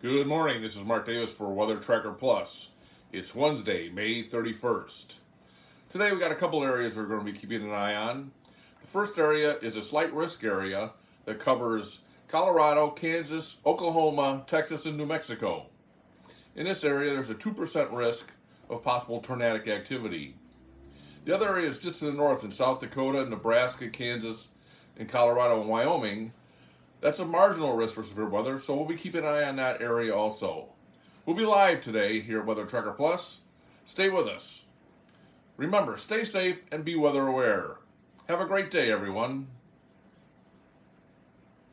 Good morning, this is Mark Davis for Weather Tracker Plus. It's Wednesday, May 31st. Today we got a couple areas we're going to be keeping an eye on. The first area is a slight risk area that covers Colorado, Kansas, Oklahoma, Texas, and New Mexico. In this area there's a 2% risk of possible tornadic activity. The other area is just to the north in South Dakota, Nebraska, Kansas, and Colorado and Wyoming. That's a marginal risk for severe weather, so we'll be keeping an eye on that area also. We'll be live today here at Weather Tracker Plus. Stay with us. Remember, stay safe and be weather aware. Have a great day, everyone.